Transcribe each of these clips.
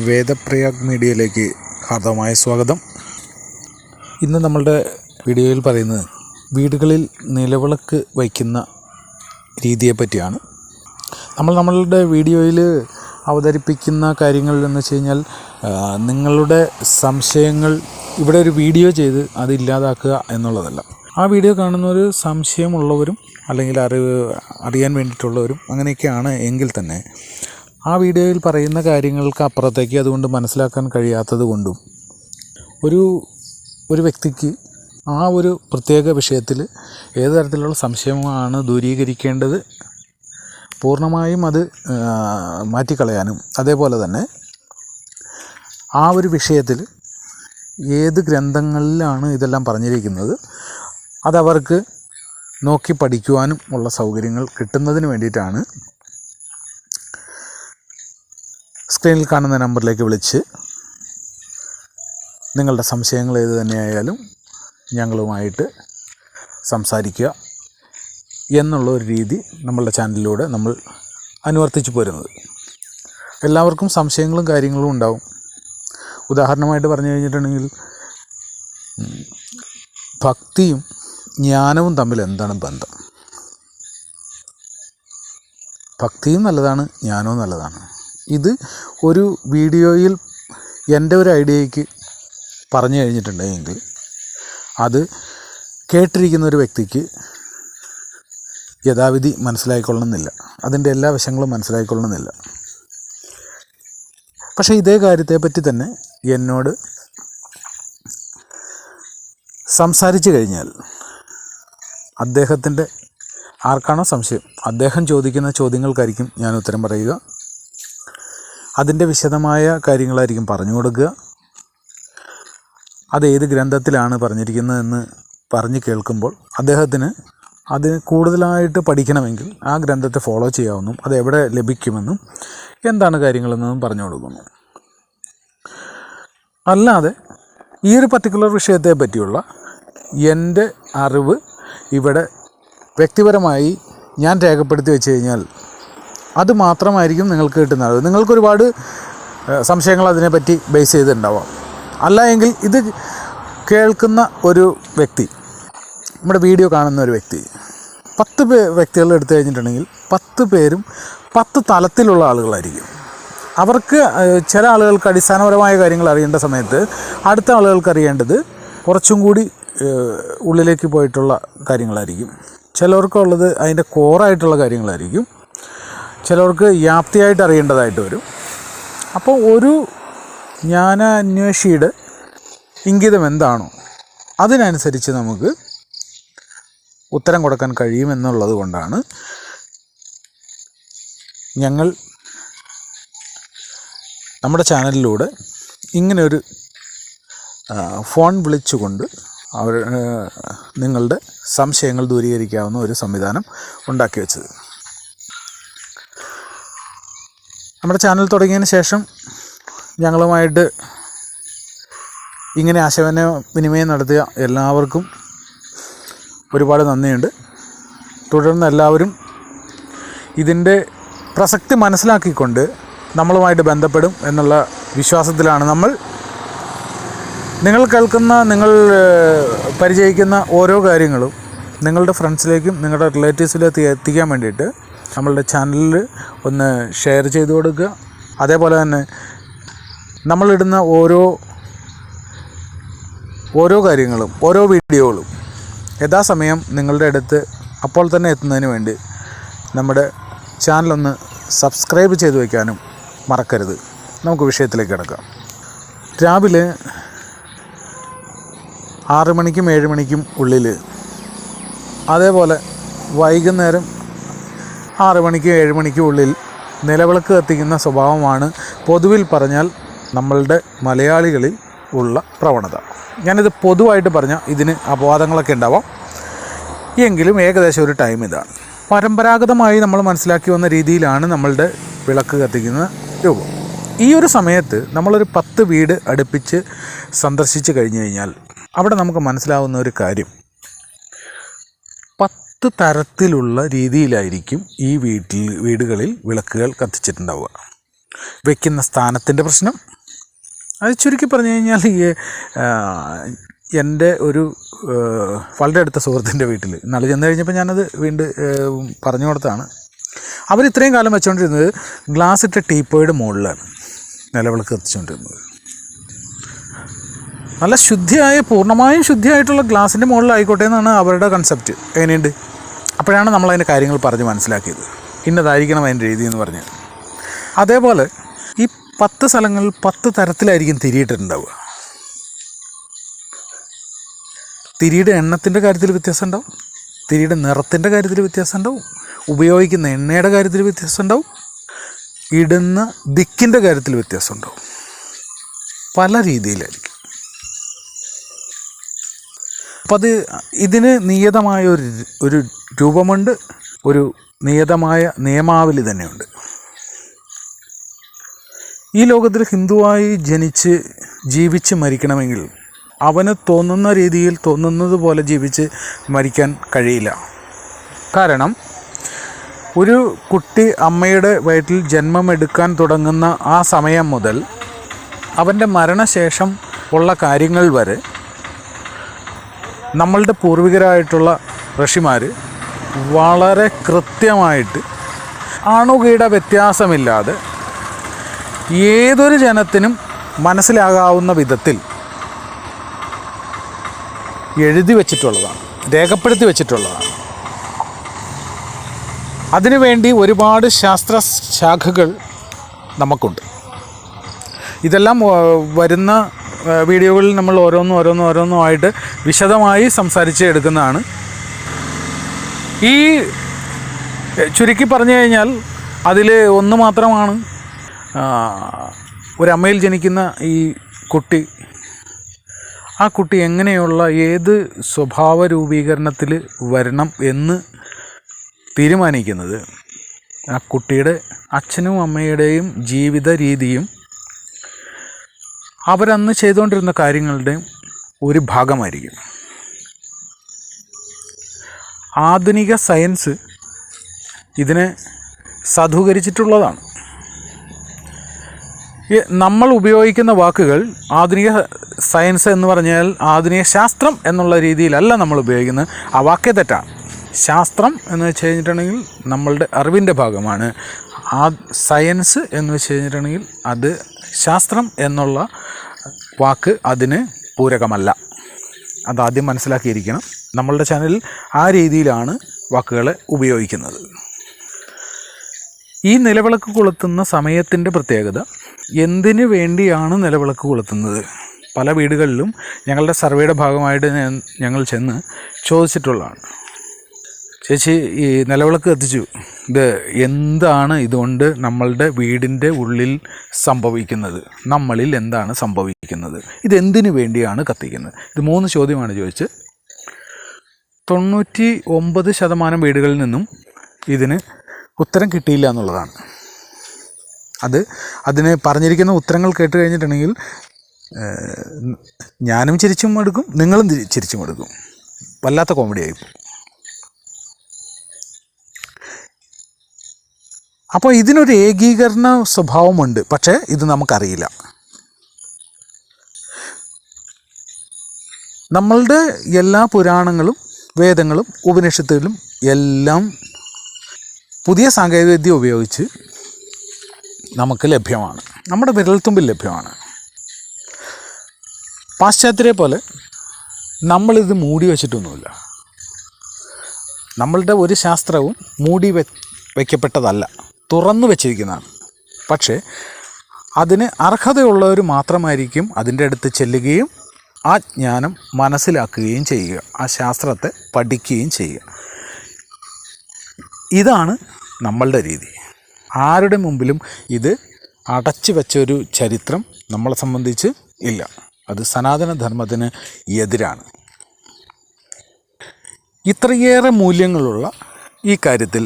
വേദപ്രയാഗ് മീഡിയയിലേക്ക് ഹാർദവമായ സ്വാഗതം. ഇന്ന് നമ്മളുടെ വീഡിയോയിൽ പറയുന്നത് വീടുകളിൽ നിലവിളക്ക് വയ്ക്കുന്ന രീതിയെ പറ്റിയാണ്. നമ്മളുടെ വീഡിയോയിൽ അവതരിപ്പിക്കുന്ന കാര്യങ്ങൾ എന്ന് വെച്ച് കഴിഞ്ഞാൽ നിങ്ങളുടെ സംശയങ്ങൾ ഇവിടെ ഒരു വീഡിയോ ചെയ്ത് അത് ഇല്ലാതാക്കുക എന്നുള്ളതല്ല. ആ വീഡിയോ കാണുന്നവർ സംശയമുള്ളവരും അല്ലെങ്കിൽ അറിയാൻ വേണ്ടിയിട്ടുള്ളവരും അങ്ങനെയൊക്കെയാണ് എങ്കിൽ തന്നെ ആ വീഡിയോയിൽ പറയുന്ന കാര്യങ്ങൾക്ക് അപ്പുറത്തേക്ക് അതുകൊണ്ട് മനസ്സിലാക്കാൻ കഴിയാത്തത് കൊണ്ടും ഒരു വ്യക്തിക്ക് ആ ഒരു പ്രത്യേക വിഷയത്തിൽ ഏത് തരത്തിലുള്ള സംശയമാണ് ദൂരീകരിക്കേണ്ടത് പൂർണ്ണമായും അത് മാറ്റിക്കളയാനും, അതേപോലെ തന്നെ ആ ഒരു വിഷയത്തിൽ ഏത് ഗ്രന്ഥങ്ങളിലാണ് ഇതെല്ലാം പറഞ്ഞിരിക്കുന്നത് അതവർക്ക് നോക്കി പഠിക്കുവാനും ഉള്ള സൗകര്യങ്ങൾ കിട്ടുന്നതിന് വേണ്ടിയിട്ടാണ് സ്ക്രീനിൽ കാണുന്ന നമ്പറിലേക്ക് വിളിച്ച് നിങ്ങളുടെ സംശയങ്ങൾ ഏത് തന്നെയായാലും ഞങ്ങളുമായിട്ട് സംസാരിക്കുക എന്നുള്ള ഒരു രീതി നമ്മളുടെ ചാനലിലൂടെ നമ്മൾ അനുവർത്തിച്ച് പോരുന്നത്. എല്ലാവർക്കും സംശയങ്ങളും കാര്യങ്ങളും ഉണ്ടാവും. ഉദാഹരണമായിട്ട് പറഞ്ഞു കഴിഞ്ഞിട്ടുണ്ടെങ്കിൽ ഭക്തിയും ജ്ഞാനവും തമ്മിൽ എന്താണ് ബന്ധം? ഭക്തിയും നല്ലതാണ്, ജ്ഞാനവും നല്ലതാണ്. ഇത് ഒരു വീഡിയോയിൽ എൻ്റെ ഒരു ഐഡിയയ്ക്ക് പറഞ്ഞു കഴിഞ്ഞിട്ടുണ്ടെങ്കിൽ അത് കേട്ടിരിക്കുന്ന ഒരു വ്യക്തിക്ക് യഥാവിധി മനസ്സിലായിക്കൊള്ളണമെന്നില്ല, അതിൻ്റെ എല്ലാ വശങ്ങളും മനസ്സിലായിക്കൊള്ളണമെന്നില്ല. പക്ഷേ ഇതേ കാര്യത്തെപ്പറ്റി തന്നെ എന്നോട് സംസാരിച്ചു കഴിഞ്ഞാൽ അദ്ദേഹത്തിൻ്റെ ആർക്കാണോ സംശയം അദ്ദേഹം ചോദിക്കുന്ന ചോദ്യങ്ങൾക്കായിരിക്കും ഞാൻ ഉത്തരം പറയുക. അതിൻ്റെ വിശദമായ കാര്യങ്ങളായിരിക്കും പറഞ്ഞു കൊടുക്കുക. അത് ഏത് ഗ്രന്ഥത്തിലാണ് പറഞ്ഞിരിക്കുന്നതെന്ന് പറഞ്ഞ് കേൾക്കുമ്പോൾ അദ്ദേഹത്തിന് അതിന് കൂടുതലായിട്ട് പഠിക്കണമെങ്കിൽ ആ ഗ്രന്ഥത്തെ ഫോളോ ചെയ്യാവുന്നതും അത് എവിടെ ലഭിക്കുമെന്നും എന്താണ് കാര്യങ്ങളെന്നതും പറഞ്ഞു കൊടുക്കുന്നു. അല്ലാതെ ഈ ഒരു പർട്ടിക്കുലർ വിഷയത്തെ പറ്റിയുള്ള എൻ്റെ അറിവ് ഇവിടെ വ്യക്തിപരമായി ഞാൻ രേഖപ്പെടുത്തി വെച്ച് കഴിഞ്ഞാൽ അത് മാത്രമായിരിക്കും നിങ്ങൾക്ക് കിട്ടുന്ന അറിവ്. നിങ്ങൾക്കൊരുപാട് സംശയങ്ങൾ അതിനെപ്പറ്റി ബേസ് ചെയ്തിട്ടുണ്ടാവാം. അല്ല എങ്കിൽ ഇത് കേൾക്കുന്ന ഒരു വ്യക്തി, നമ്മുടെ വീഡിയോ കാണുന്ന ഒരു വ്യക്തി 10 വ്യക്തികൾ എടുത്തു കഴിഞ്ഞിട്ടുണ്ടെങ്കിൽ 10 പേരും 10 തലത്തിലുള്ള ആളുകളായിരിക്കും. അവർക്ക് ചില ആളുകൾക്ക് അടിസ്ഥാനപരമായ കാര്യങ്ങൾ അറിയേണ്ട സമയത്ത് അടുത്ത ആളുകൾക്ക് അറിയേണ്ടത് കുറച്ചും കൂടി ഉള്ളിലേക്ക് പോയിട്ടുള്ള കാര്യങ്ങളായിരിക്കും. ചിലർക്കുള്ളത് അതിൻ്റെ കോറായിട്ടുള്ള കാര്യങ്ങളായിരിക്കും, ചിലർക്ക് വ്യാപ്തിയായിട്ട് അറിയേണ്ടതായിട്ട് വരും. അപ്പോൾ ഒരു ജ്ഞാനാന്വേഷിയുടെ ഇംഗിതം എന്താണോ അതിനനുസരിച്ച് നമുക്ക് ഉത്തരം കൊടുക്കാൻ കഴിയുമെന്നുള്ളത് കൊണ്ടാണ് ഞങ്ങൾ നമ്മുടെ ചാനലിലൂടെ ഇങ്ങനെയൊരു ഫോൺ വിളിച്ചുകൊണ്ട് നിങ്ങളുടെ സംശയങ്ങൾ ദൂരീകരിക്കാവുന്ന ഒരു സംവിധാനം ഉണ്ടാക്കി വെച്ചത്. നമ്മുടെ ചാനൽ തുടങ്ങിയതിന് ശേഷം ഞങ്ങളുമായിട്ട് ഇങ്ങനെ ആശയവിനിമയം നടത്തിയ എല്ലാവർക്കും ഒരുപാട് നന്ദിയുണ്ട്. തുടർന്ന് എല്ലാവരും ഇതിൻ്റെ പ്രസക്തി മനസ്സിലാക്കിക്കൊണ്ട് നമ്മളുമായിട്ട് ബന്ധപ്പെടും എന്നുള്ള വിശ്വാസത്തിലാണ് നമ്മൾ. നിങ്ങൾ കേൾക്കുന്ന, നിങ്ങൾ പരിചയിക്കുന്ന ഓരോ കാര്യങ്ങളും നിങ്ങളുടെ ഫ്രണ്ട്സിലേക്കും നിങ്ങളുടെ റിലേറ്റീവ്സിലേക്ക് എത്തിക്കാൻ വേണ്ടിയിട്ട് നമ്മളുടെ ചാനലിൽ ഒന്ന് ഷെയർ ചെയ്ത് കൊടുക്കുക. അതേപോലെ തന്നെ നമ്മളിടുന്ന ഓരോ കാര്യങ്ങളും ഓരോ വീഡിയോകളും യഥാസമയം നിങ്ങളുടെ അടുത്ത് അപ്പോൾ തന്നെ എത്തുന്നതിന് വേണ്ടി നമ്മുടെ ചാനലൊന്ന് സബ്സ്ക്രൈബ് ചെയ്ത് വയ്ക്കാനും മറക്കരുത്. നമുക്ക് വിഷയത്തിലേക്ക് കിടക്കാം. രാവിലെ 6 മണിക്കും 7 മണിക്കും ഉള്ളിൽ, അതേപോലെ വൈകുന്നേരം 6 മണിക്കും 7 മണിക്കും ഉള്ളിൽ നിലവിളക്ക് കത്തിക്കുന്ന സ്വഭാവമാണ് പൊതുവിൽ പറഞ്ഞാൽ നമ്മളുടെ മലയാളികളിൽ ഉള്ള പ്രവണത. ഞാനിത് പൊതുവായിട്ട് പറഞ്ഞാൽ ഇതിന് അപവാദങ്ങളൊക്കെ ഉണ്ടാവാം, എങ്കിലും ഏകദേശം ഒരു ടൈം ഇതാണ്. പരമ്പരാഗതമായി നമ്മൾ മനസ്സിലാക്കി വന്ന രീതിയിലാണ് നമ്മളുടെ വിളക്ക് കത്തിക്കുന്ന രൂപം. ഈ ഒരു സമയത്ത് നമ്മളൊരു 10 വീട് അടുപ്പിച്ച് സന്ദർശിച്ച് കഴിഞ്ഞ് കഴിഞ്ഞാൽ അവിടെ നമുക്ക് മനസ്സിലാവുന്ന ഒരു കാര്യം, 10 തരത്തിലുള്ള രീതിയിലായിരിക്കും ഈ വീടുകളിൽ വിളക്കുകൾ കത്തിച്ചിട്ടുണ്ടാവുക. വയ്ക്കുന്ന സ്ഥാനത്തിൻ്റെ പ്രശ്നം, അത് ചുരുക്കി പറഞ്ഞു കഴിഞ്ഞാൽ എൻ്റെ ഒരു വളരെ അടുത്ത സുഹൃത്തിൻ്റെ വീട്ടിൽ ഇന്നലെ ചെന്ന് കഴിഞ്ഞപ്പോൾ ഞാനത് വീണ്ടും പറഞ്ഞു കൊടുത്താണ്. അവരിത്രയും കാലം വെച്ചുകൊണ്ടിരുന്നത് ഗ്ലാസ് ഇട്ട ടീപ്പോയുടെ മുകളിലാണ് നിലവിളക്ക് കത്തിച്ചുകൊണ്ടിരുന്നത്. നല്ല ശുദ്ധിയായ, പൂർണ്ണമായും ശുദ്ധിയായിട്ടുള്ള ഗ്ലാസിൻ്റെ മുകളിലായിക്കോട്ടെ എന്നാണ് അവരുടെ കൺസെപ്റ്റ്. എങ്ങനെയുണ്ട്? അപ്പോഴാണ് നമ്മളതിൻ്റെ കാര്യങ്ങൾ പറഞ്ഞ് മനസ്സിലാക്കിയത്, ഇന്നതായിരിക്കണം അതിൻ്റെ രീതി എന്ന് പറഞ്ഞ്. അതേപോലെ ഈ 10 സ്ഥലങ്ങളിൽ 10 തരത്തിലായിരിക്കും തിരിയിട്ടിട്ടുണ്ടാവുക. തിരിയുടെ എണ്ണത്തിൻ്റെ കാര്യത്തിൽ വ്യത്യാസം ഉണ്ടാവും, തിരിയുടെ നിറത്തിൻ്റെ കാര്യത്തിൽ വ്യത്യാസം ഉണ്ടാവും, ഉപയോഗിക്കുന്ന എണ്ണയുടെ കാര്യത്തിൽ വ്യത്യാസം ഉണ്ടാവും, ഇടുന്ന ദിക്കിൻ്റെ കാര്യത്തിൽ വ്യത്യാസം ഉണ്ടാവും. പല രീതിയിലായിരിക്കും. അപ്പം ഇതിന് നിയതമായ ഒരു രൂപമുണ്ട്, ഒരു നിയതമായ നിയമാവലി തന്നെയുണ്ട്. ഈ ലോകത്തിൽ ഹിന്ദുവായി ജനിച്ച് ജീവിച്ച് മരിക്കണമെങ്കിൽ അവന് തോന്നുന്ന രീതിയിൽ തോന്നുന്നത് പോലെ ജീവിച്ച് മരിക്കാൻ കഴിയില്ല. കാരണം ഒരു കുട്ടി അമ്മയുടെ വയറ്റിൽ ജന്മമെടുക്കാൻ തുടങ്ങുന്ന ആ സമയം മുതൽ അവൻ്റെ മരണശേഷം ഉള്ള കാര്യങ്ങൾ വരെ നമ്മളുടെ പൂർവികരായിട്ടുള്ള ഋഷിമാർ വളരെ കൃത്യമായിട്ട് അണുകിട വ്യത്യാസമില്ലാതെ ഏതൊരു ജനത്തിനും മനസ്സിലാകാവുന്ന വിധത്തിൽ എഴുതി വച്ചിട്ടുള്ളതാണ്, രേഖപ്പെടുത്തി വച്ചിട്ടുള്ളതാണ്. അതിനുവേണ്ടി ഒരുപാട് ശാസ്ത്രശാഖകൾ നമുക്കുണ്ട്. ഇതെല്ലാം വരുന്ന വീഡിയോകളിൽ നമ്മൾ ഓരോന്നുമായിട്ട് വിശദമായി സംസാരിച്ച് എടുക്കുന്നതാണ്. ഈ ചുരുക്കി പറഞ്ഞു കഴിഞ്ഞാൽ അതിൽ ഒന്ന് മാത്രമാണ്, ഒരമ്മയിൽ ജനിക്കുന്ന ഈ കുട്ടി, ആ കുട്ടി എങ്ങനെയുള്ള ഏത് സ്വഭാവ രൂപീകരണത്തിൽ വരണം എന്ന് തീരുമാനിക്കുന്നത് ആ കുട്ടിയുടെ അച്ഛനും അമ്മയുടെയും ജീവിത രീതിയും അവരന്ന് ചെയ്തുകൊണ്ടിരുന്ന കാര്യങ്ങളുടെയും ഒരു ഭാഗമായിരിക്കും. ആധുനിക സയൻസ് ഇതിനെ സാധൂകരിച്ചിട്ടുള്ളതാണ്. നമ്മൾ ഉപയോഗിക്കുന്ന വാക്കുകൾ ആധുനിക സയൻസ് എന്ന് പറഞ്ഞാൽ ആധുനിക ശാസ്ത്രം എന്നുള്ള രീതിയിലല്ല നമ്മൾ ഉപയോഗിക്കുന്നത്. ആ വാക്കേ തെറ്റാണ്. ശാസ്ത്രം എന്ന് വെച്ച് കഴിഞ്ഞിട്ടുണ്ടെങ്കിൽ നമ്മളുടെ അറിവിൻ്റെ ഭാഗമാണ്. ആ സയൻസ് എന്ന് വെച്ച് കഴിഞ്ഞിട്ടുണ്ടെങ്കിൽ അത് ശാസ്ത്രം എന്നുള്ള വാക്ക് അതിന് പൂരകമല്ല. അതാദ്യം മനസ്സിലാക്കിയിരിക്കണം. നമ്മളുടെ ചാനലിൽ ആ രീതിയിലാണ് വാക്കുകളെ ഉപയോഗിക്കുന്നത്. ഈ നിലവിളക്ക് കൊളുത്തുന്ന സമയത്തിൻ്റെ പ്രത്യേകത, എന്തിനു വേണ്ടിയാണ് നിലവിളക്ക് കൊളുത്തുന്നത്? പല വീടുകളിലും ഞങ്ങളുടെ സർവേയുടെ ഭാഗമായിട്ട് ഞങ്ങൾ ചെന്ന് ചോദിച്ചിട്ടുള്ളതാണ്. ചേച്ചി, ഈ നിലവിളക്ക് കത്തിച്ചു, ഇത് എന്താണ് ഇതുകൊണ്ട് നമ്മളുടെ വീടിൻ്റെ ഉള്ളിൽ സംഭവിക്കുന്നത്? നമ്മളിൽ എന്താണ് സംഭവിക്കുന്നത്? ഇതെന്തിനു വേണ്ടിയാണ് കത്തിക്കുന്നത്? ഇത് 3 ചോദ്യമാണ് ചോദിച്ച് 99% വീടുകളിൽ നിന്നും ഇതിന് ഉത്തരം കിട്ടിയില്ല എന്നുള്ളതാണ്. അതിന് പറഞ്ഞിരിക്കുന്ന ഉത്തരങ്ങൾ കേട്ട് കഴിഞ്ഞിട്ടുണ്ടെങ്കിൽ ഞാനും ചിരിച്ചും എടുക്കും, നിങ്ങളും ചിരിച്ചും എടുക്കും. വല്ലാത്ത കോമഡി ആയിപ്പോൾ. അപ്പോൾ ഇതിനൊരു ഏകീകരണ സ്വഭാവമുണ്ട്, പക്ഷേ ഇത് നമുക്കറിയില്ല. നമ്മളുടെ എല്ലാ പുരാണങ്ങളും വേദങ്ങളും ഉപനിഷത്തുകളും എല്ലാം പുതിയ സാങ്കേതികവിദ്യ ഉപയോഗിച്ച് നമുക്ക് ലഭ്യമാണ്, നമ്മുടെ വിരൽത്തുമ്പിൽ ലഭ്യമാണ്. പാശ്ചാത്യരെ പോലെ നമ്മളിത് മൂടി വച്ചിട്ടൊന്നുമില്ല. നമ്മളുടെ ഒരു ശാസ്ത്രവും മൂടി വയ്ക്കപ്പെട്ടതല്ല, തുറന്നു വച്ചിരിക്കുന്നതാണ്. പക്ഷേ അതിന് അർഹതയുള്ളവർ മാത്രമായിരിക്കും അതിൻ്റെ അടുത്ത് ചെല്ലുകയും ആ ജ്ഞാനം മനസ്സിലാക്കുകയും ചെയ്യുക, ആ ശാസ്ത്രത്തെ പഠിക്കുകയും ചെയ്യുക. ഇതാണ് നമ്മളുടെ രീതി. ആരുടെ മുമ്പിലും ഇത് അടച്ചു വെച്ചൊരു ചരിത്രം നമ്മളെ സംബന്ധിച്ച് ഇല്ല. അത് സനാതനധർമ്മത്തിന് എതിരാണ്. ഇത്രയേറെ മൂല്യങ്ങളുള്ള ഈ കാര്യത്തിൽ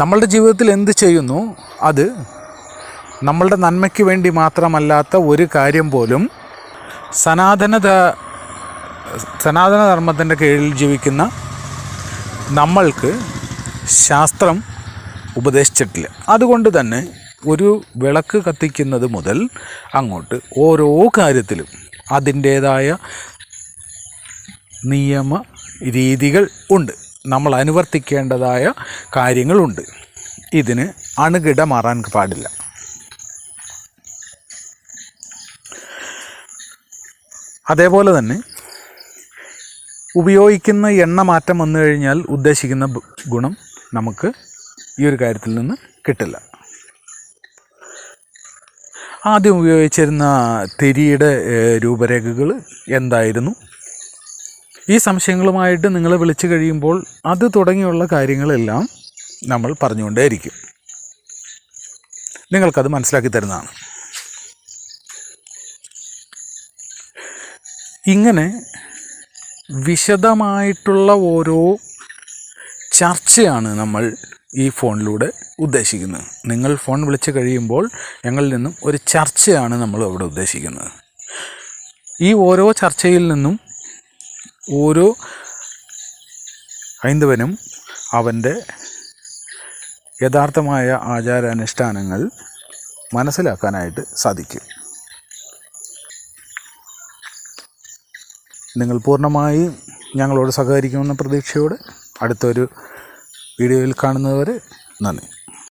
നമ്മളുടെ ജീവിതത്തിൽ എന്ത് ചെയ്യുന്നു അത് നമ്മളുടെ നന്മയ്ക്ക് വേണ്ടി മാത്രമല്ലാത്ത ഒരു കാര്യം പോലും സനാതനധർമ്മത്തിൻ്റെ കീഴിൽ ജീവിക്കുന്ന നമ്മൾക്ക് ശാസ്ത്രം ഉപദേശിച്ചിട്ടില്ല. അതുകൊണ്ട് തന്നെ ഒരു വിളക്ക് കത്തിക്കുന്നത് മുതൽ അങ്ങോട്ട് ഓരോ കാര്യത്തിലും അതിൻ്റേതായ നിയമ രീതികൾ ഉണ്ട്, നമ്മൾ അനുവർത്തിക്കേണ്ടതായ കാര്യങ്ങളുണ്ട്. ഇതിന് അണുകിട മാറാൻ പാടില്ല. അതേപോലെ തന്നെ ഉപയോഗിക്കുന്ന എണ്ണ മാറ്റം വന്നു കഴിഞ്ഞാൽ ഉദ്ദേശിക്കുന്ന ഗുണം നമുക്ക് ഈ ഒരു കാര്യത്തിൽ നിന്ന് കിട്ടില്ല. ആദ്യം ഉപയോഗിച്ചിരുന്ന തിരിയുടെ രൂപരേഖകൾ എന്തായിരുന്നു? ഈ സംശയങ്ങളുമായിട്ട് നിങ്ങളെ വിളിച്ചു കഴിയുമ്പോൾ അത് തുടങ്ങിയുള്ള കാര്യങ്ങളെല്ലാം നമ്മൾ പറഞ്ഞുകൊണ്ടേയിരിക്കും. നിങ്ങൾക്കത് മനസ്സിലാക്കി തരുന്നതാണ്. ഇങ്ങനെ വിശദമായിട്ടുള്ള ഓരോ ചർച്ചയാണ് നമ്മൾ ഈ ഫോണിലൂടെ ഉദ്ദേശിക്കുന്നത്. നിങ്ങൾ ഫോൺ വിളിച്ച് കഴിയുമ്പോൾ ഞങ്ങളിൽ നിന്നും ഒരു ചർച്ചയാണ് നമ്മൾ അവിടെ ഉദ്ദേശിക്കുന്നത്. ഈ ഓരോ ചർച്ചയിൽ നിന്നും ഓരോ ഹൈന്ദവനും അവൻ്റെ യഥാർത്ഥമായ ആചാരാനുഷ്ഠാനങ്ങൾ മനസ്സിലാക്കാനായിട്ട് സാധിക്കും. നിങ്ങൾ പൂർണ്ണമായി ഞങ്ങളോട് സഹകരിക്കുമെന്ന പ്രതീക്ഷയോടെ അടുത്തൊരു വീഡിയോയിൽ കാണുന്നതുവരെ നന്ദി.